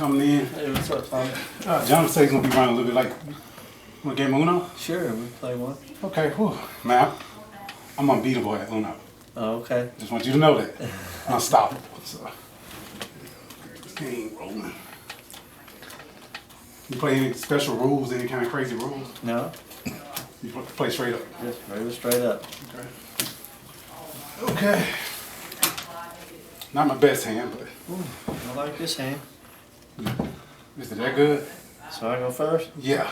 coming in. Hey, what's up, Tommy? John said he's gonna be running a little bit like. Want to game Uno? Sure, we play one. Okay, whew. Man, I'm unbeatable at Uno. Oh, okay. Just want you to know that. Unstoppable. So, this game rolling. You play any special rules, any kind of crazy rules? No. You play straight up? Just regular straight up. Okay. Okay. Not my best hand, but. Ooh, I like this hand. Is it that good? So I go first? Yeah.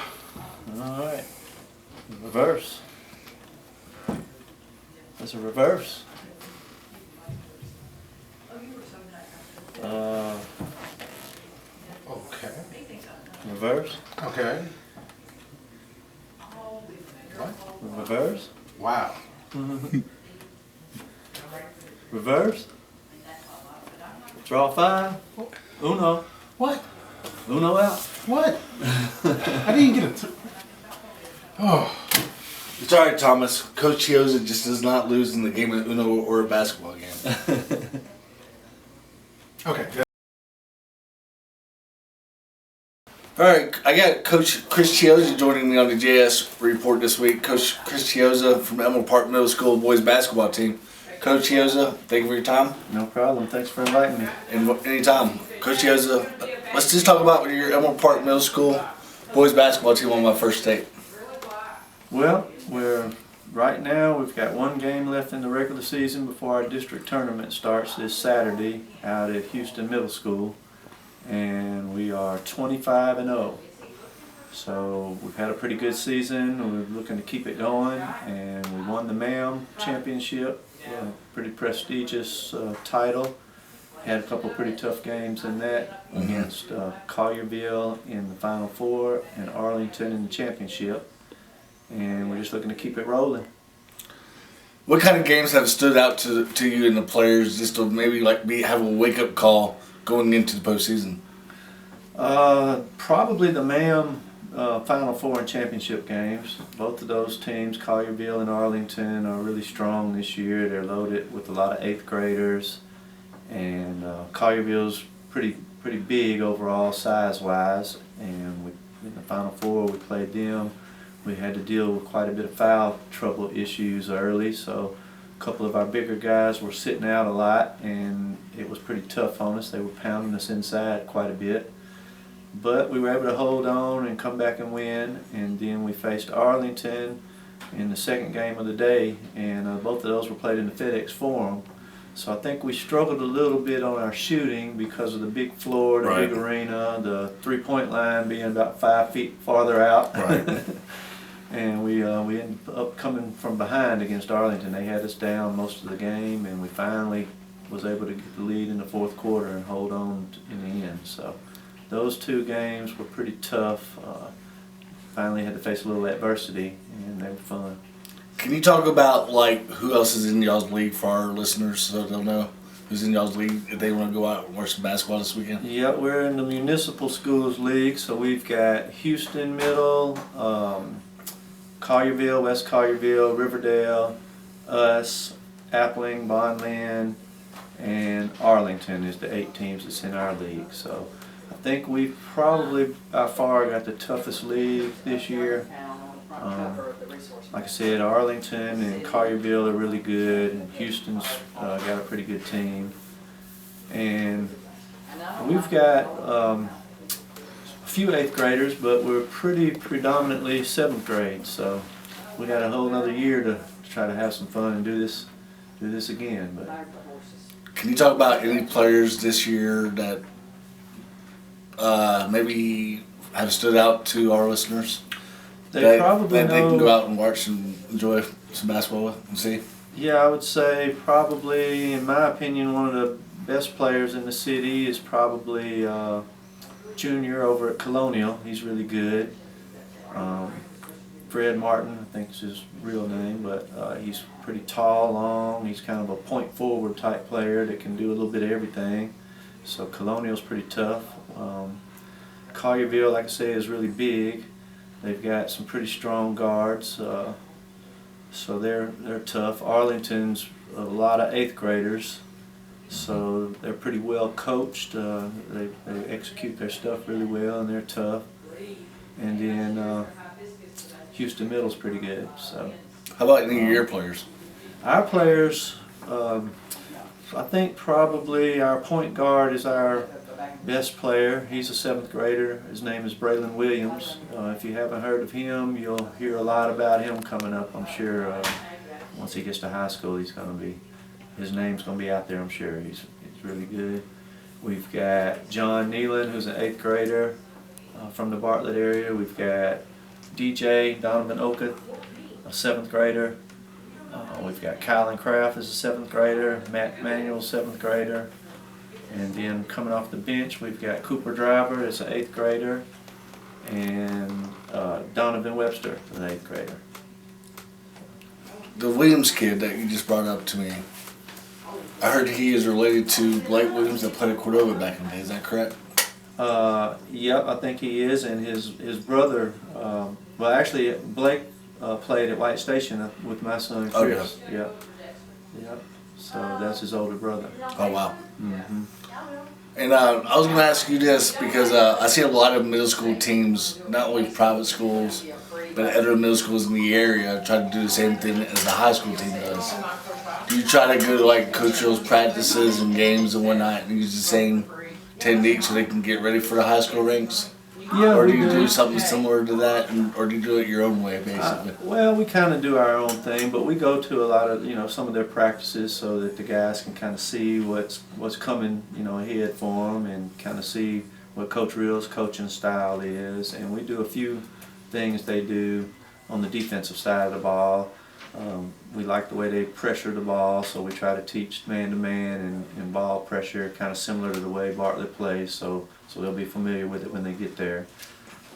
Alright. Reverse. That's a reverse. Okay. Reverse. Okay. What? Reverse. Wow. Reverse. Draw 5. Uno. What? Uno out. What? I didn't get a. Oh. It's alright, Thomas. Coach Chiozza just does not lose in the game of Uno or a basketball game. Okay. Alright, I got Coach Chris Chiozza joining me on the JS report this week. Coach Chris Chiozza from Elmore Park Middle School boys basketball team. Coach Chiozza, thank you for your time. No problem. Thanks for inviting me. And anytime. Coach Chiozza, let's just talk about your Elmore Park Middle School boys basketball team on my first tape. Well, right now we've got one game left in the regular season before our district tournament starts this Saturday out at Houston Middle School, and we are 25-0. So we've had a pretty good season. We're looking to keep it going, and we won the MAM championship, a pretty prestigious title. Had a couple pretty tough games in that against Collierville in the Final Four and Arlington in the championship. And we're just looking to keep it rolling. What kind of games have stood out to you and the players just to maybe have a wake-up call going into the postseason? Probably the MAM Final Four and championship games. Both of those teams, Collierville and Arlington, are really strong this year. They're loaded with a lot of 8th graders. And Collierville's pretty big overall size-wise. And in the Final Four, we played them. We had to deal with quite a bit of foul trouble issues early, so a couple of our bigger guys were sitting out a lot, and it was pretty tough on us. They were pounding us inside quite a bit. But we were able to hold on and come back and win, and then we faced Arlington in the second game of the day, and both of those were played in the FedEx Forum. So I think we struggled a little bit on our shooting because of the big floor, the big arena, the three-point line being about 5 feet farther out. Right. And we ended up coming from behind against Arlington. They had us down most of the game, and we finally was able to get the lead in the fourth quarter and hold on in the end. So those two games were pretty tough. Finally had to face a little adversity, and they were fun. Can you talk about who else is in y'all's league for our listeners so they'll know who's in y'all's league if they want to go out and watch some basketball this weekend? Yeah, we're in the Municipal Schools League, so we've got Houston Middle, Collierville, West Collierville, Riverdale, us, Appling, Bondland, and Arlington is the 8 teams that's in our league. So I think we've probably by far got the toughest league this year. Like I said, Arlington and Collierville are really good, and Houston's got a pretty good team. And we've got a few 8th graders, but we're pretty predominantly 7th grade, so we got a whole another year to try to have some fun and do this again. But can you talk about any players this year that maybe have stood out to our listeners? They probably they can go out and watch and enjoy some basketball with and see. Yeah, I would say probably, in my opinion, one of the best players in the city is probably junior over at Colonial. He's really good. Fred Martin, I think is his real name, but he's pretty tall, long. He's kind of a point forward type player that can do a little bit of everything. So Colonial's pretty tough. Collierville, like I say, is really big. They've got some pretty strong guards, so they're tough. Arlington's a lot of 8th graders, So they're pretty well coached. They execute their stuff really well, and they're tough. And then Houston Middle's pretty good. So How about any of your players? our players, I think probably our point guard is our best player. He's a 7th grader. His name is Braylon Williams. If you haven't heard of him, you'll hear a lot about him coming up, I'm sure. Once he gets to high school, his name's going to be out there, I'm sure. He's really good. We've got John Nealon, who's an 8th grader from the Bartlett area. We've got DJ Donovan Oketh, a 7th grader. We've got Kylan Kraft as a 7th grader, Matt Manuel, 7th grader. And then coming off the bench, we've got Cooper Driver as an 8th grader, and Donovan Webster, an 8th grader. The Williams kid that you just brought up to me, I heard he is related to Blake Williams that played at Cordova back in the day. Is that correct? Yep, I think he is, and his brother. Well, actually, Blake played at White Station with my son Chris. Oh, yeah. Yep. So that's his older brother. Oh, wow. Mm-hmm. And I was going to ask you this because I see a lot of middle school teams, not only private schools, but other middle schools in the area try to do the same thing as the high school team does. Do you try to go to like Coach Hill's practices and games and whatnot and use the same technique so they can get ready for the high school ranks? Yeah, or do you do something similar to that, or do you do it your own way, basically? Well, we kind of do our own thing, but we go to a lot of, some of their practices so that the guys can kind of see what's coming, ahead for them, and kind of see what Coach Reel's coaching style is. And we do a few things they do on the defensive side of the ball. We like the way they pressure the ball, so we try to teach man-to-man and ball pressure, kind of similar to the way Bartlett plays, so they'll be familiar with it when they get there.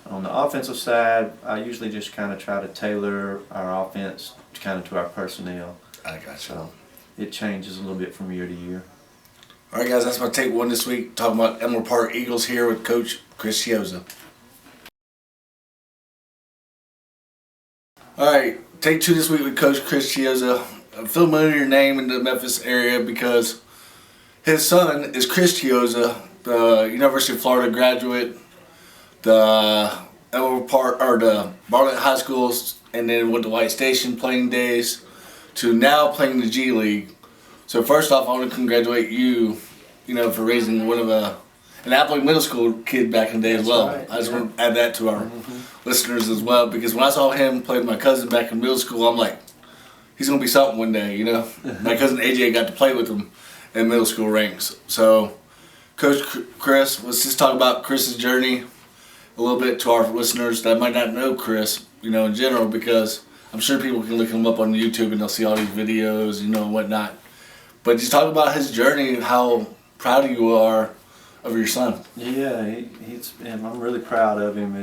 On the offensive side, I usually just kind of try to tailor our offense kind of to our personnel. I got you. So it changes a little bit from year to year. All right, guys, that's my take one this week. Talking about Elmore Park Eagles here with Coach Chris Chiozza. All right, take 2 this week with Coach Chris Chiozza. I'm familiar name in the Memphis area because his son is Chris Chiozza, the University of Florida graduate, the Elmore Park or the Bartlett High Schools, and then went to White Station playing days, to now playing the G League. So first off, I want to congratulate you, for raising one of an Appling Middle School kid back in the day as well. Right. I just want to add that to our listeners as well, because when I saw him play with my cousin back in middle school, I'm like, he's gonna be something one day, My cousin AJ got to play with him in middle school ranks. So, Coach Chris, let's just talk about Chris's journey a little bit to our listeners that might not know Chris, in general, because I'm sure people can look him up on YouTube and they'll see all these videos, and whatnot. But just talk about his journey and how proud you are of your son. Yeah, and I'm really proud of him.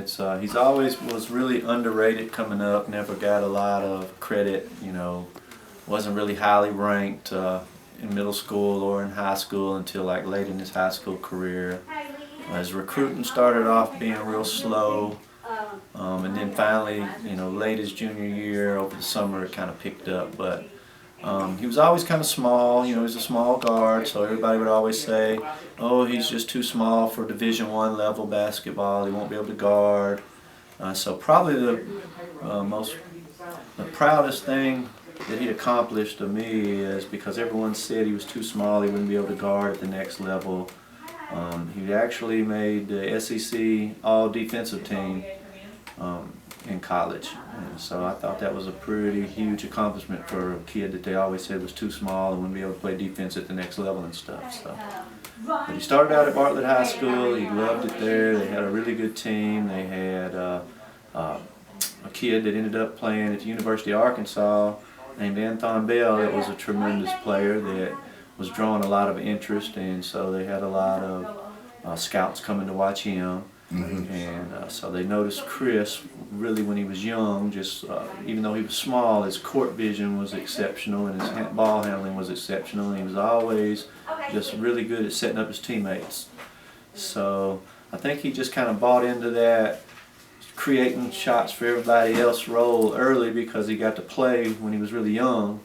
He's always was really underrated coming up. Never got a lot of credit. Wasn't really highly ranked in middle school or in high school until like late in his high school career. His recruiting started off being real slow, and then finally, late his junior year over the summer, it kind of picked up. But he was always kind of small. He was a small guard, so everybody would always say, "Oh, he's just too small for Division I level basketball. He won't be able to guard." So probably the proudest thing that he accomplished to me is because everyone said he was too small, he wouldn't be able to guard at the next level. He actually made the SEC all-defensive team in college. And so I thought that was a pretty huge accomplishment for a kid that they always said was too small and wouldn't be able to play defense at the next level and stuff. So, but he started out at Bartlett High School. He loved it there. They had a really good team. They had a kid that ended up playing at the University of Arkansas named Anthon Bell. That was a tremendous player that was drawing a lot of interest, and so they had a lot of scouts coming to watch him. Mm-hmm. And so they noticed Chris really when he was young, just even though he was small, his court vision was exceptional and his ball handling was exceptional, and he was always just really good at setting up his teammates. So I think he just kind of bought into that creating shots for everybody else role early because he got to play when he was really young,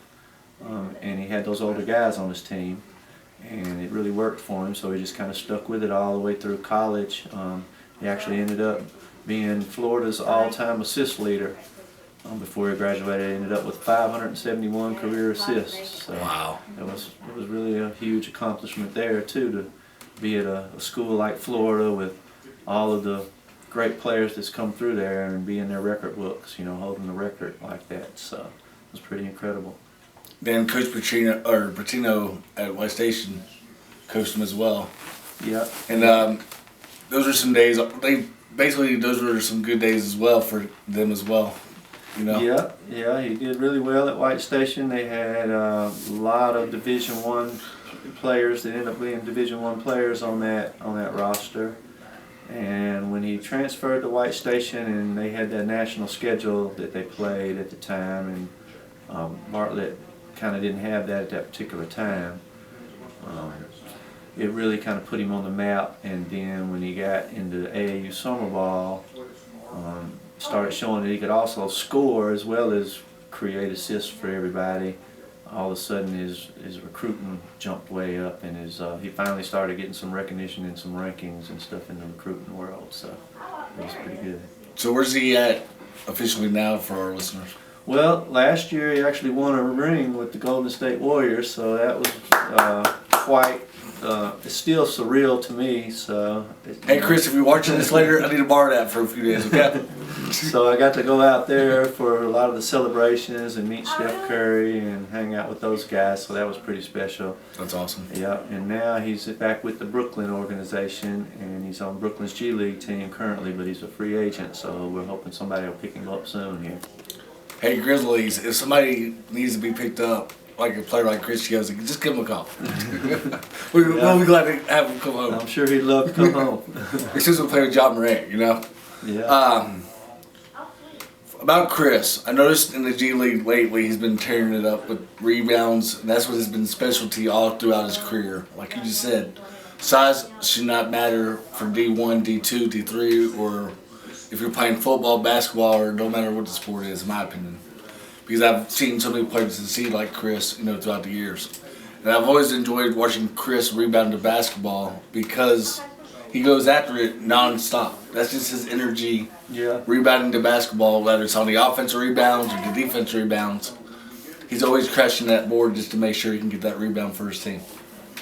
and he had those older guys on his team. and it really worked for him. So he just kind of stuck with it all the way through college. He actually ended up being Florida's all-time assist leader. Before he graduated, he ended up with 571 career assists. So Wow. it was really a huge accomplishment there too, to be at a school like Florida with all of the great players that's come through there and be in their record books, holding the record like that. So it was pretty incredible. Then Coach Patino at White Station coached him as well. Yeah. And those were some days. Those were some good days as well for them as well. Yeah, he did really well at White Station. They had a lot of Division I players that ended up being Division I players on that roster. And when he transferred to White Station, and they had that national schedule that they played at the time, and Bartlett kind of didn't have that at that particular time. It really kind of put him on the map. And then when he got into AAU summer ball, started showing that he could also score as well as create assists for everybody. All of a sudden his recruiting jumped way up, and he finally started getting some recognition and some rankings and stuff in the recruiting world. So it was pretty good. So where's he at officially now for our listeners? Well, last year he actually won a ring with the Golden State Warriors, so that was quite. It's still surreal to me. So. Hey Chris, if you're watching this later, I need to borrow that for a few days, okay? So I got to go out there for a lot of the celebrations and meet Steph Curry and hang out with those guys. So that was pretty special. That's awesome. Yeah, and now he's back with the Brooklyn organization, and he's on Brooklyn's G League team currently, but he's a free agent. So we're hoping somebody will pick him up soon here. Hey Grizzlies, if somebody needs to be picked up, like a player like Chris Chiozza, just give him a call. We'll be glad to have him come home. I'm sure he'd love to come home. It's just to play with John Morant, Yeah. About Chris, I noticed in the G League lately he's been tearing it up with rebounds, and that's what has been specialty all throughout his career. Like you just said, size should not matter for D1, D2, D3, or if you're playing football, basketball, or no matter what the sport is, in my opinion. Because I've seen so many players succeed like Chris, throughout the years. And I've always enjoyed watching Chris rebound to basketball because he goes after it non-stop. That's just his energy. Yeah. Rebounding to basketball, whether it's on the offensive rebounds or the defensive rebounds. He's always crashing that board just to make sure he can get that rebound for his team.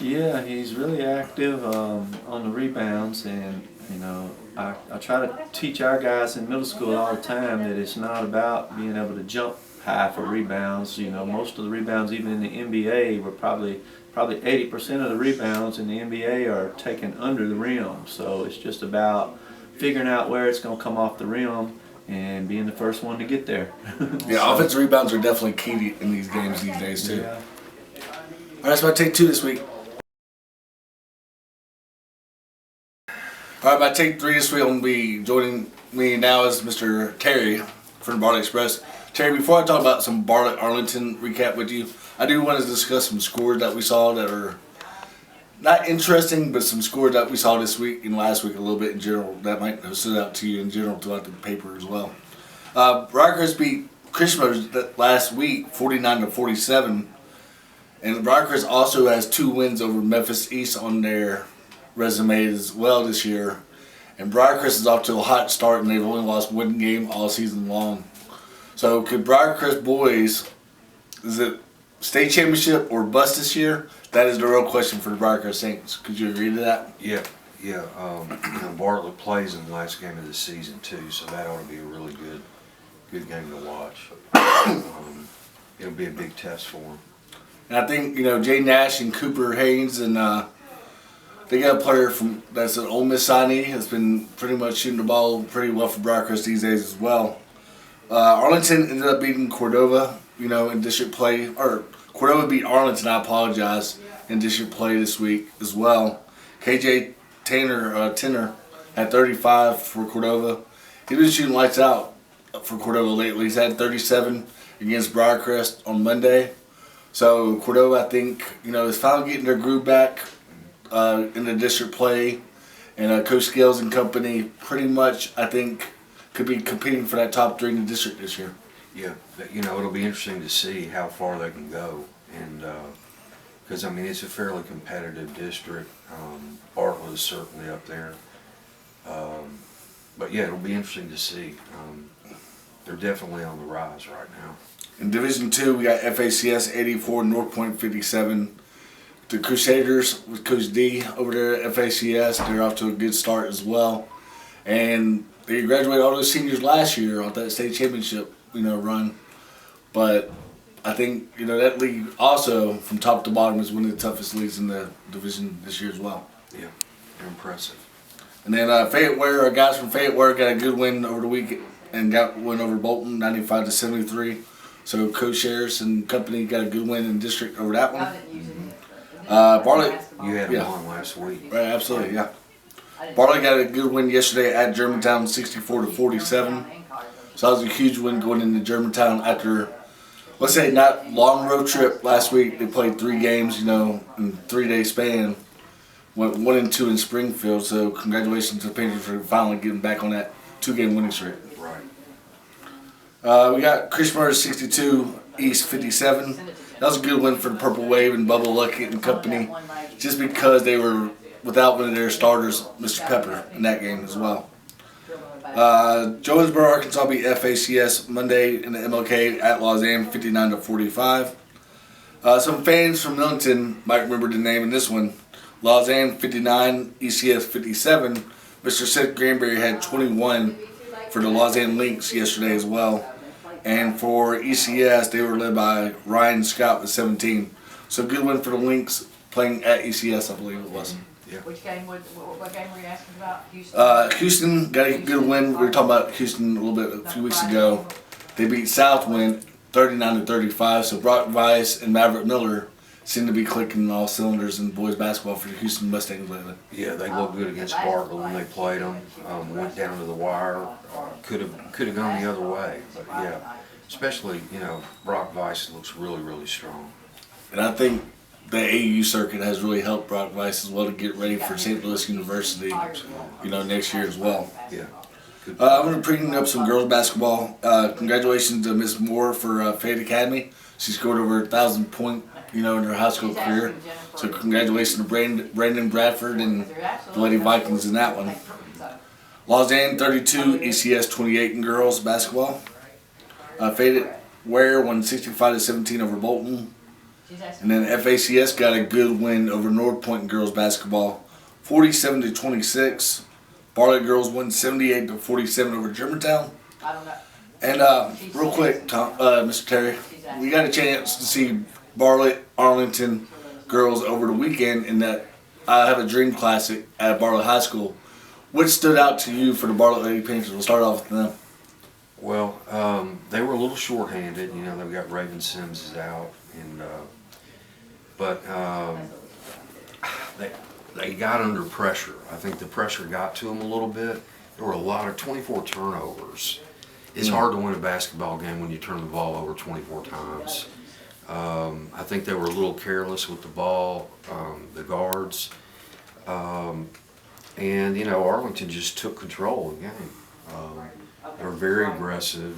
Yeah, he's really active on the rebounds, and I try to teach our guys in middle school all the time that it's not about being able to jump high for rebounds. Most of the rebounds, even in the NBA, were probably 80% of the rebounds in the NBA are taken under the rim. So it's just about figuring out where it's going to come off the rim and being the first one to get there. Yeah, offensive rebounds are definitely key in these games these days too. Yeah. All right, so I take two this week. All right, my take three this week will be joining me now is Mr. Terry from Bartlett Express. Terry, before I talk about some Bartlett Arlington recap with you, I do want to discuss some scores that we saw that are not interesting, but some scores that we saw this week and last week a little bit in general that might have stood out to you in general throughout the paper as well. Briarcrest beat Christmas last week 49-47, and Briarcrest also has 2 wins over Memphis East on their resume as well this year. And Briarcrest is off to a hot start, and they've only lost 1 game all season long. So could Briarcrest boys, is it state championship or bust this year? That is the real question for the Briarcrest Saints. Could you agree to that? Yeah. Bartlett plays in the last game of the season too, so that ought to be a really good game to watch. It'll be a big test for them. And I think Jay Nash and Cooper Haynes, and they got a player that's an Ole Miss signee that's been pretty much shooting the ball pretty well for Briarcrest these days as well. Arlington ended up beating Cordova, in district play, or Cordova beat Arlington, I apologize, in district play this week as well. KJ Tenner had 35 for Cordova. He's been shooting lights out for Cordova lately. He's had 37 against Briarcrest on Monday. So Cordova, I think, is finally getting their groove back in the district play. And Coach Scales and company pretty much, I think, could be competing for that top 3 in the district this year. Yeah, it'll be interesting to see how far they can go, and because I mean, it's a fairly competitive district. Bartlett is certainly up there. But yeah, it'll be interesting to see. They're definitely on the rise right now. In Division 2, we got FACS 84, North Point 57. The Crusaders with Coach D over there at FACS, they're off to a good start as well. And they graduated all those seniors last year off that state championship, run. But I think, that league also, from top to bottom, is one of the toughest leagues in the division this year as well. Yeah, they're impressive. And then Fayette Ware, our guys from Fayette Ware got a good win over the week and got win over Bolton, 95-73. So Coach Harris and company got a good win in district over that one. Bartlett, You had Yeah. one last week. right, absolutely, yeah. Bartlett got a good win yesterday at Germantown, 64-47. So that was a huge win going into Germantown after, let's say, not long road trip last week. They played 3 games, in a 3-day span. Went 1-2 in Springfield. So congratulations to the Painters for finally getting back on that 2-game winning streak. Right. We got Christmas 62, East 57. That was a good win for the Purple Wave and Bubba Luckett and company, just because they were without one of their starters, Mr. Pepper, in that game as well. Jonesboro, Arkansas beat FACS Monday in the MLK at Lausanne, 59-45. Some fans from Millington might remember the name in this one. Lausanne 59, ECS 57. Mr. Seth Granberry had 21 for the Lausanne Lynx yesterday as well. And for ECS, they were led by Ryan Scott with 17. So good win for the Lynx playing at ECS, I believe it was. Yeah. Which game, what game were you asking about? Houston? Houston got a good win. We were talking about Houston a little bit a few weeks ago. They beat Southwind 39-35. So Brock Weiss and Maverick Miller seem to be clicking on all cylinders in boys basketball for the Houston Mustangs lately. Yeah, they looked good against Bartlett when they played them. Went down to the wire. Could have gone the other way, but yeah, especially Brock Weiss looks really, really strong. And I think the AU circuit has really helped Brock Weiss as well to get ready for St. Louis University, next year as well. Yeah. Good. I'm going to bring up some girls basketball. Congratulations to Miss Moore for Fayette Academy. She scored over 1,000 points, in her high school career. So congratulations to Brandon Bradford and the Lady Vikings in that one. Lausanne 32, ECS 28 in girls basketball. Fayette Ware won 65-17 over Bolton. And then FACS got a good win over North Point in girls basketball, 47-26. Bartlett girls won 78-47 over Germantown. And real quick, Tom, Mr. Terry, we got a chance to see Bartlett Arlington girls over the weekend in that I Have a Dream Classic at Bartlett High School. What stood out to you for the Bartlett Lady Painters? We'll start off with them. Well, they were a little short-handed. They've got Raven Sims is out, but they got under pressure. I think the pressure got to them a little bit. There were a lot of 24 turnovers. It's hard to win a basketball game when you turn the ball over 24 times. I think they were a little careless with the ball, the guards. And, Arlington just took control of the game. They were very aggressive.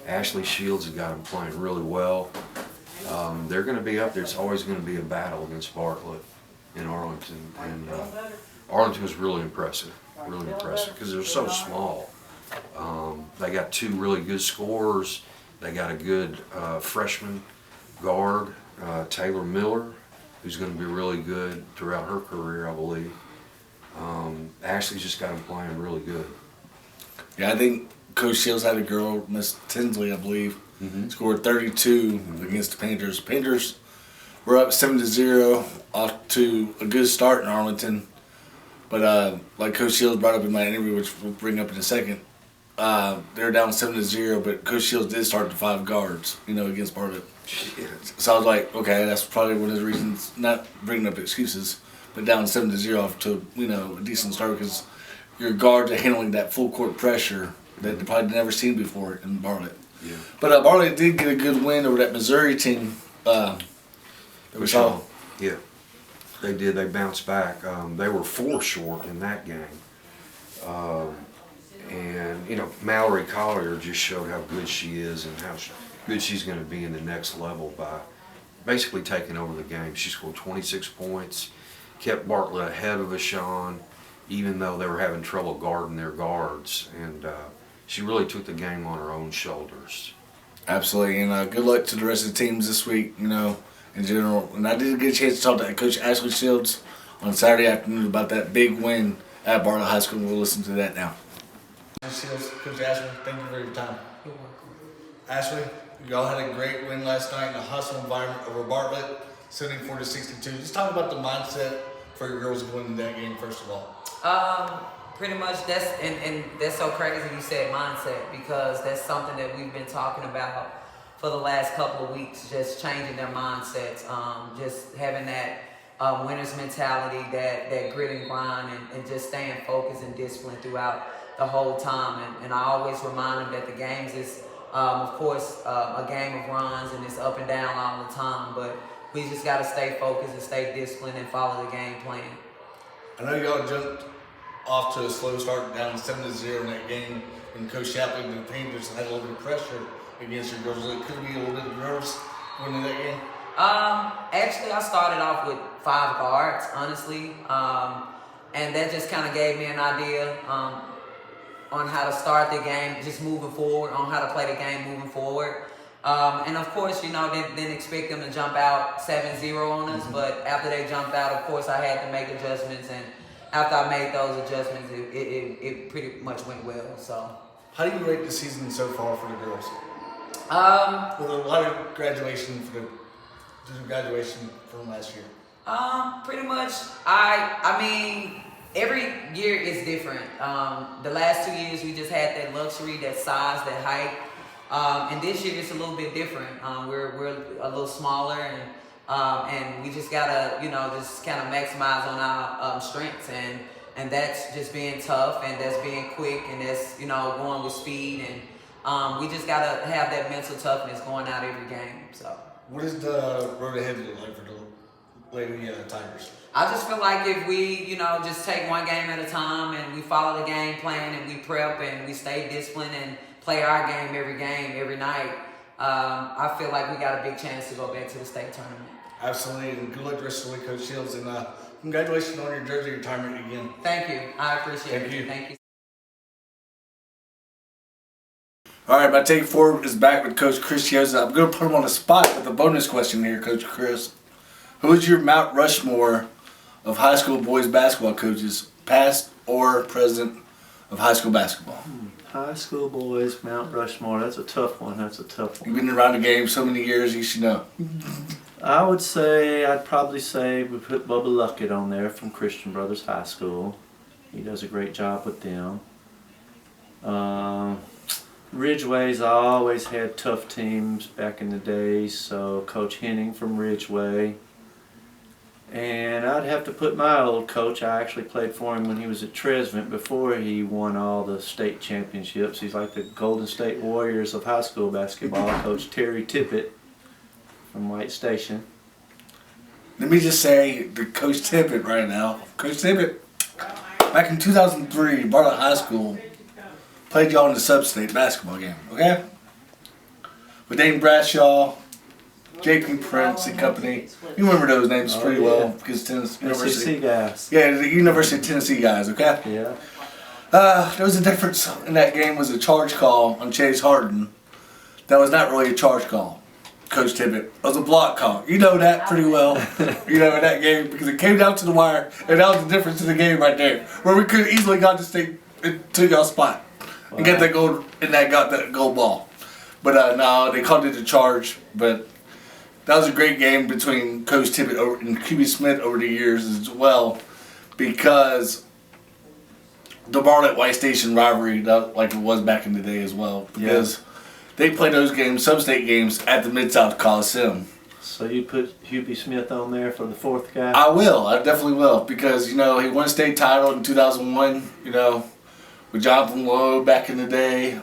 Ashley Shields had got them playing really well. They're going to be up there. It's always going to be a battle against Bartlett in Arlington. And Arlington was really impressive, because they're so small. They got 2 really good scorers. They got a good freshman guard, Taylor Miller, who's going to be really good throughout her career, I believe. Ashley's just got him playing really good. Yeah, I think Coach Shields had a girl, Miss Tinsley, I believe, scored 32 against the Painters. Painters were up 7-0 off to a good start in Arlington. But like Coach Shields brought up in my interview, which we'll bring up in a second, they were down 7-0, but Coach Shields did start the 5 guards, against Bartlett. So I was like, okay, that's probably one of the reasons, not bringing up excuses, but down 7-0 off to, a decent start, because your guards are handling that full court pressure that they probably never seen before in Bartlett. Yeah. But Bartlett did get a good win over that Missouri team. That we saw. Yeah, they did. They bounced back. They were 4 short in that game. And, Mallory Collier just showed how good she is and how good she's going to be in the next level basically taken over the game. She scored 26 points, kept Bartlett ahead of Hollahan, even though they were having trouble guarding their guards. And she really took the game on her own shoulders. Absolutely, and good luck to the rest of the teams this week, you know, in general. And I did get a chance to talk to Coach Ashley Shields on Saturday afternoon about that big win at Bartlett High School. We'll listen to that now. Shields, Coach Ashley, thank you for your time. You're welcome. Ashley, y'all had a great win last night in a hostile environment over Bartlett, 74-62. Just talk about the mindset for your girls going into that game, first of all. Pretty much and that's so crazy you said mindset, because that's something that we've been talking about for the last couple of weeks, just changing their mindsets, just having that winner's mentality, that grit and grind, and just staying focused and disciplined throughout the whole time. And I always remind them that the games is, of course, a game of runs, and it's up and down all the time, but we just got to stay focused and stay disciplined and follow the game plan. I know y'all jumped off to a slow start, down 7-0 in that game, and Coach Shapley and the Painters had a little bit of pressure against your girls. It could be a little bit nervous going into that game. Actually, I started off with 5 guards, honestly, and that just kind of gave me an idea on how to start the game, just moving forward, on how to play the game moving forward. And of course, you know, didn't expect them to jump out 7-0 on us, but after they jumped out, of course, I had to make adjustments, and after I made those adjustments, it pretty much went well. So, how do you rate the season so far for the girls? With a lot of graduation from last year. Pretty much, I mean, every year is different. The last 2 years, we just had that luxury, that size, that height. And this year, it's a little bit different. We're a little smaller, and we just gotta, you know, just kind of maximize on our strengths, and that's just being tough, and that's being quick, and that's, you know, going with speed, and we just gotta have that mental toughness going out every game. So, what is the road ahead look like for the Lady Tigers? I just feel like if we, you know, just take one game at a time, and we follow the game plan, and we prep, and we stay disciplined, and play our game, every night, I feel like we got a big chance to go back to the state tournament. Absolutely, and good luck the rest of the way, Coach Shields, and congratulations on your jersey retirement again. Thank you. I appreciate Thank it. you. Thank you. All right, my take forward is back with Coach Chris Chiozza. I'm going to put him on the spot with a bonus question here, Coach Chris. Who is your Mount Rushmore of high school boys basketball coaches, past or present, of high school basketball? High school boys, Mount Rushmore, that's a tough one. You've been around the game so many years, you should know. I'd probably say we put Bubba Luckett on there from Christian Brothers High School. He does a great job with them. Ridgeway's always had tough teams back in the day, so Coach Henning from Ridgeway. And I'd have to put my old coach. I actually played for him when he was at Tresvant before he won all the state championships. He's like the Golden State Warriors of high school basketball, Coach Terry Tippett from White Station. Let me just say to Coach Tippett right now. Coach Tippett, back in 2003, Bartlett High School played y'all in the sub-state basketball game, okay? With Dane Bradshaw, J.P. Prince and company. You remember those names pretty well because Tennessee University. SEC guys. Yeah, the University of Tennessee guys, okay? Yeah. There was a difference in that game was a charge call on Chase Harden. That was not really a charge call, Coach Tippett. It was a block call. You know that pretty well, you know, in that game because it came down to the wire and that was the difference in the game right there where we could have easily got to state to y'all spot and get that gold and that got that gold ball. But no, they called it a charge, but that was a great game between Coach Tippett and QB Smith over the years as well because the Bartlett White Station rivalry, like it was back in the day as well, because they play those games, sub-state games, at the Mid-South Coliseum. So you put Hubie Smith on there for the fourth guy? I will. I definitely will because, you know, he won a state title in 2001, you know, with Jonathan Lowe back in the day,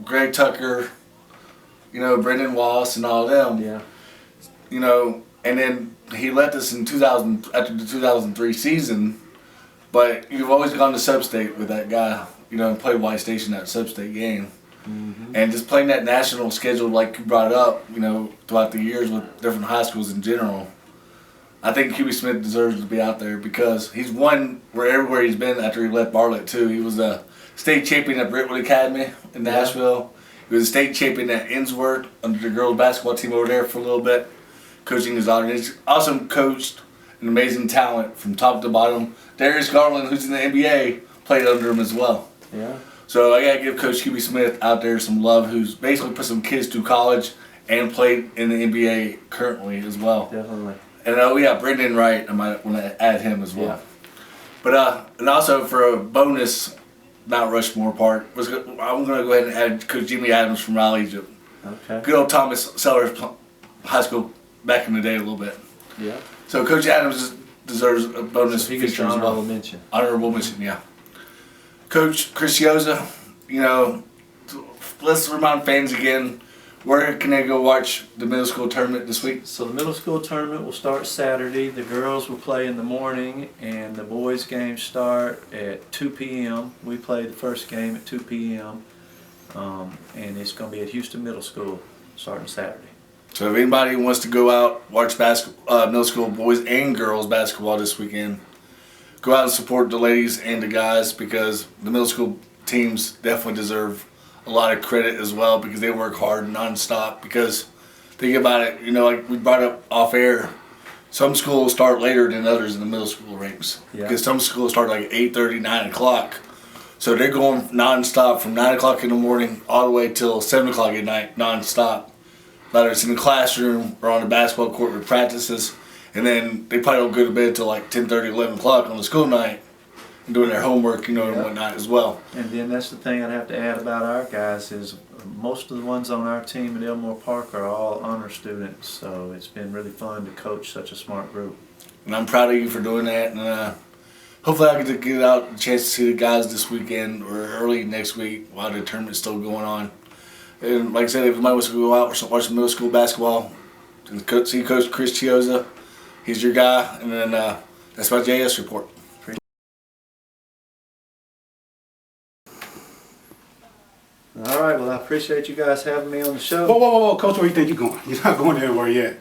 Greg Tucker, you know, Brendan Wallace and all them. Yeah. You know, and then he left us in 2000 after the 2003 season. But you've always gone to sub-state with that guy, you know, and played White Station that sub-state game. And just playing that national schedule like you brought up, you know, throughout the years with different high schools in general, I think QB Smith deserves to be out there because he's won everywhere he's been after he left Bartlett too. He was a state champion at Brentwood Academy in Nashville. He was a state champion at Innsworth under the girls basketball team over there for a little bit, coaching his daughter. He's also coached an amazing talent from top to bottom. Darius Garland, who's in the NBA, played under him as well. Yeah. So I gotta give Coach QB Smith out there some love, who's basically put some kids through college and played in the NBA currently as well. Definitely. And we got Brendan Wright. I might want to add him as well. Yeah. But and also for a bonus Mount Rushmore part, I'm gonna go ahead and add Coach Jimmy Adams from Raleigh, Egypt. Okay. Good old Thomas Sellers High School back in the day a little bit. Yeah. So Coach Adams deserves a bonus So he gets feature an as honorable well. mention. Honorable mention, yeah. Coach Chris Chiozza, you know, let's remind fans again, where can they go watch the middle school tournament this week? So the middle school tournament will start Saturday. The girls will play in the morning, and the boys' games start at 2 p.m. We play the first game at 2 p.m. And it's going to be at Houston Middle School starting Saturday. So if anybody wants to go out, watch middle school boys and girls basketball this weekend, go out and support the ladies and the guys, because the middle school teams definitely deserve a lot of credit as well, because they work hard nonstop. Because think about it, you know, like we brought up off air, some schools start later than others in the middle school ranks. Yeah. Because some schools start like 8:30, 9 o'clock. So they're going nonstop from 9 o'clock in the morning all the way till 7 o'clock at night, nonstop. Whether it's in the classroom or on the basketball court with practices. And then they probably don't go to bed till like 10:30, 11 o'clock on the school night and doing their homework, you know, and whatnot as well. And then that's the thing I'd have to add about our guys is most of the ones on our team at Elmore Park are all honor students. So it's been really fun to coach such a smart group. And I'm proud of you for doing that. And hopefully I get to get out a chance to see the guys this weekend or early next week while the tournament's still going on. And like I said, if anybody wants to go out or watch some middle school basketball, see Coach Chris Chiozza. He's your guy. And then that's my JS report. All right, well, I appreciate you guys having me on the show. Whoa, Coach, where you think you're going? You're not going anywhere yet.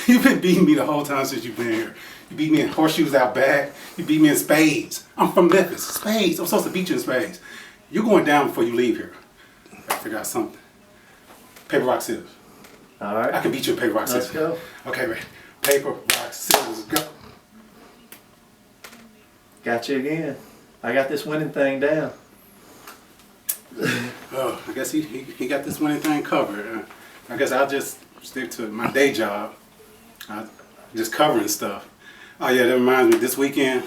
You've been beating me the whole time since you've been here. You beat me in horseshoes out back. You beat me in spades. I'm from Memphis. Spades. I'm supposed to beat you in spades. You're going down before you leave here. Gotta figure out something. Paper, rock, scissors. All right. I can beat you in paper, rock, scissors. Let's go. Okay, ready. Paper, rock, scissors, go. Got you again. I got this winning thing down. Oh, I guess he got this winning thing covered. I guess I'll just stick to my day job. Just covering stuff. Oh yeah, that reminds me, this weekend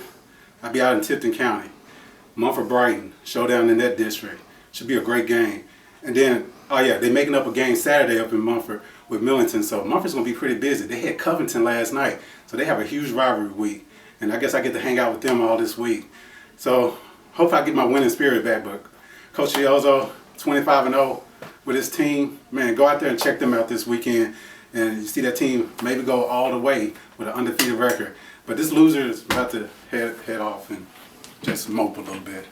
I'll be out in Tipton County. Mumford Brighton, showdown in that district. Should be a great game. And then, oh yeah, they're making up a game Saturday up in Mumford with Millington. So Mumford's gonna be pretty busy. They had Covington last night. So they have a huge rivalry week. And I guess I get to hang out with them all this week. So hopefully I get my winning spirit back. But Coach Chiozza, 25-0 with his team. Man, go out there and check them out this weekend. And you see that team maybe go all the way with an undefeated record. But this loser is about to head off and just mope a little bit.